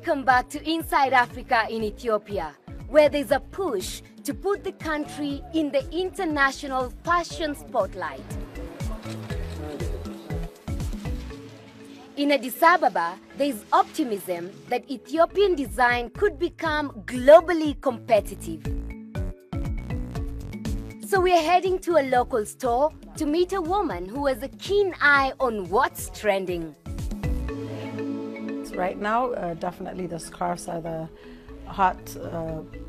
Welcome back to Inside Africa in Ethiopia, where there's a push to put the country in the international fashion spotlight. In Addis Ababa, there's optimism that Ethiopian design could become globally competitive. So we're heading to a local store to meet a woman who has a keen eye on what's trending. Right now, definitely the scarves are the hot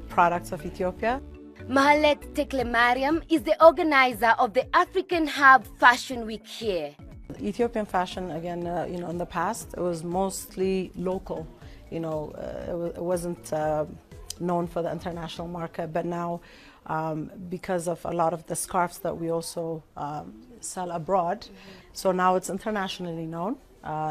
products of Ethiopia. Mahalet Teklemariam is the organizer of the African Hub Fashion Week here. Ethiopian fashion, again, in the past, it was mostly local. It wasn't known for the international market, but now, because of a lot of the scarves that we also sell abroad, so now it's internationally known.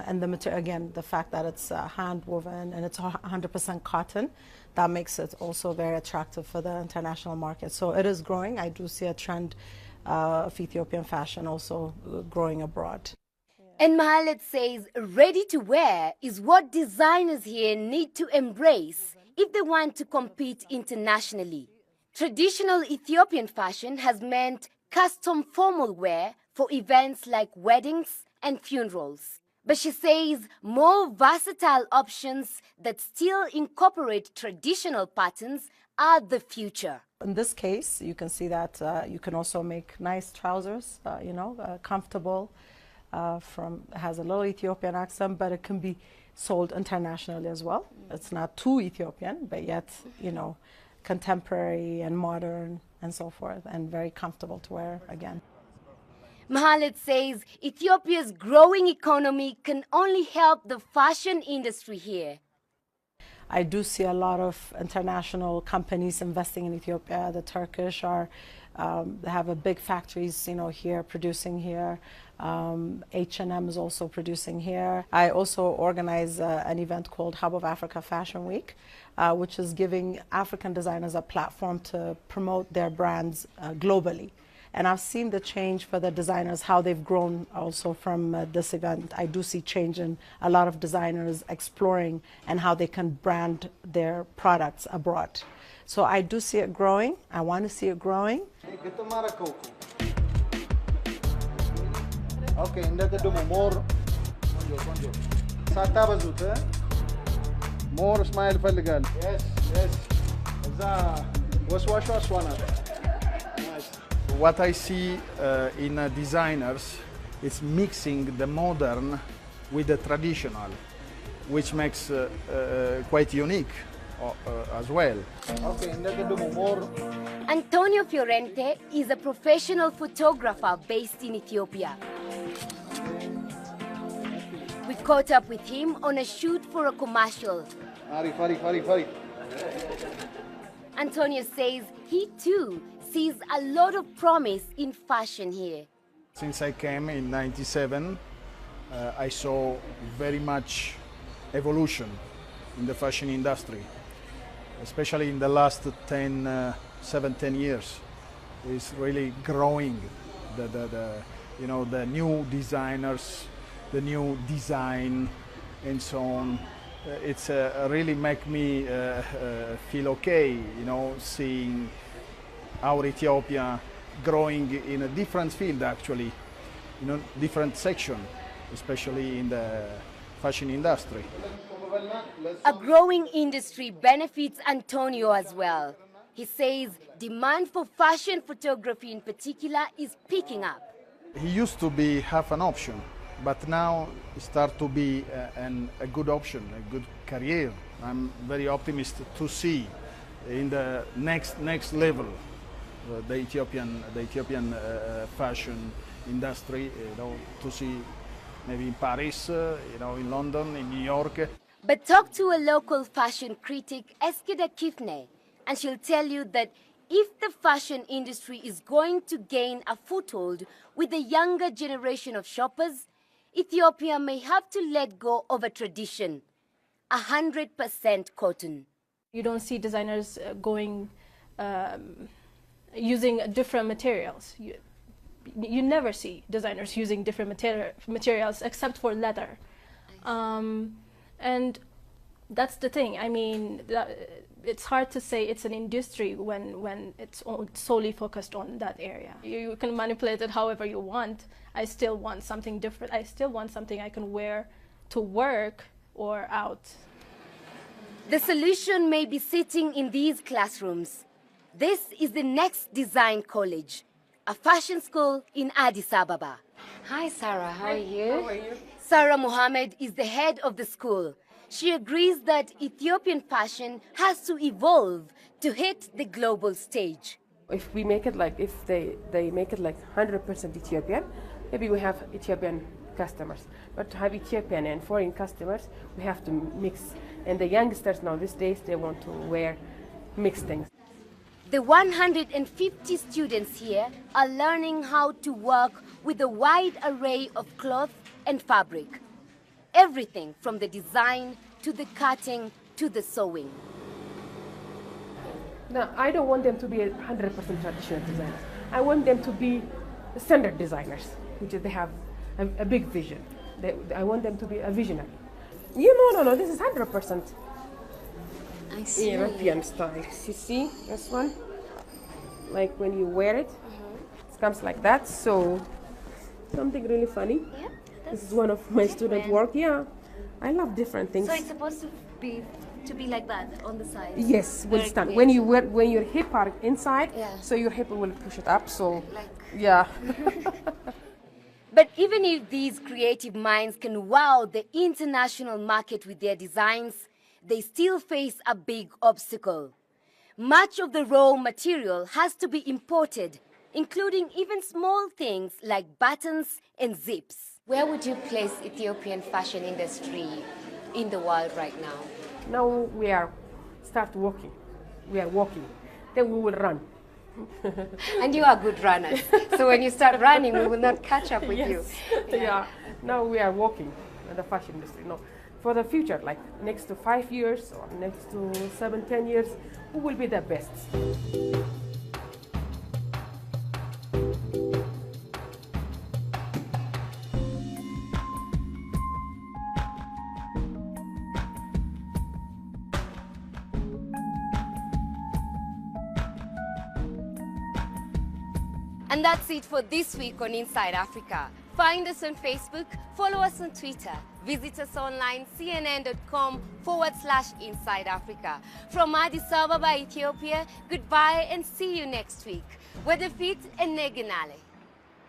And the material, again, the fact that it's hand woven and it's 100% cotton, that makes it also very attractive for the international market. So it is growing. I do see a trend of Ethiopian fashion also growing abroad. And Mahalet says ready to wear is what designers here need to embrace if they want to compete internationally. Traditional Ethiopian fashion has meant custom formal wear for events like weddings and funerals. But she says more versatile options that still incorporate traditional patterns are the future. In this case, you can see that you can also make nice trousers, comfortable, has a little Ethiopian accent, but it can be sold internationally as well. It's not too Ethiopian, but yet, contemporary and modern and so forth, and very comfortable to wear again. Mahalet says Ethiopia's growing economy can only help the fashion industry here. I do see a lot of international companies investing in Ethiopia. The Turkish they have a big factories, here, producing here. H&M is also producing here. I also organize an event called Hub of Africa Fashion Week, which is giving African designers a platform to promote their brands globally. And I've seen the change for the designers, how they've grown also from this event. I do see change in a lot of designers exploring and how they can brand their products abroad. So I do see it growing. I want to see it growing. Okay, more smile ፈልጋል. Yes. What I see in designers is mixing the modern with the traditional, which makes quite unique as well. Okay, more. Antonio Fiorente is a professional photographer based in Ethiopia. We caught up with him on a shoot for a commercial. Hurry. Antonio says he too sees a lot of promise in fashion here. Since I came in '97, I saw very much evolution in the fashion industry, especially in the last 7-10 years. It's really growing. The new designers, the new design, and so on. It's really make me feel okay, seeing our Ethiopia growing in a different field, actually, different section, especially in the fashion industry. A growing industry benefits Antonio as well. He says demand for fashion photography in particular is picking up. He used to be half an option, but now it starts to be a good option, a good career. I'm very optimistic to see in the next level the Ethiopian fashion industry, to see maybe in Paris, in London, in New York. But talk to a local fashion critic, Eskida Kifne, and she'll tell you that if the fashion industry is going to gain a foothold with the younger generation of shoppers, Ethiopia may have to let go of a tradition, 100% cotton. You don't see designers using different materials. You never see designers using different materials except for leather. And That's the thing. I mean, it's hard to say it's an industry when it's solely focused on that area. You can manipulate it however you want. I still want something different. I still want something I can wear to work or out. The solution may be sitting in these classrooms. This is the Next Design College, a fashion school in Addis Ababa. Hi, Sarah. How are you? How are you? Sarah Mohammed is the head of the school. She agrees that Ethiopian fashion has to evolve to hit the global stage. If we make it like, if they make it like 100% Ethiopian, maybe we have Ethiopian customers. But to have Ethiopian and foreign customers, we have to mix. And the youngsters now these days, they want to wear mixed things. The 150 students here are learning how to work with a wide array of cloth and fabric. Everything from the design to the cutting to the sewing. Now, I don't want them to be 100% traditional designers. I want them to be standard designers, which is they have a big vision. I want them to be a visionary. No, this is 100%. I see. European style. You see this one? Like when you wear it, it comes like that. So something really funny. Yeah, this is one of my student work. Yeah, I love different things. So it's supposed to be like that on the side. Yes, will stand. When your hip are inside, yeah. So your hip will push it up. So Like. yeah. But even if these creative minds can wow the international market with their designs, they still face a big obstacle. Much of the raw material has to be imported, including even small things like buttons and zips. Where would you place Ethiopian fashion industry in the world right now? Now we are start walking. We are walking. Then we will run. And you are good runners. So when you start running, we will not catch up with you. Yeah. Now we are walking in the fashion industry. No. For the future, like next to 5 years or next to 7-10 years, who will be the best? And that's it for this week on Inside Africa. Find us on Facebook, follow us on Twitter, visit us online, cnn.com/Inside Africa. From Addis Ababa, Ethiopia, goodbye and see you next week. Weather fit and Negenale.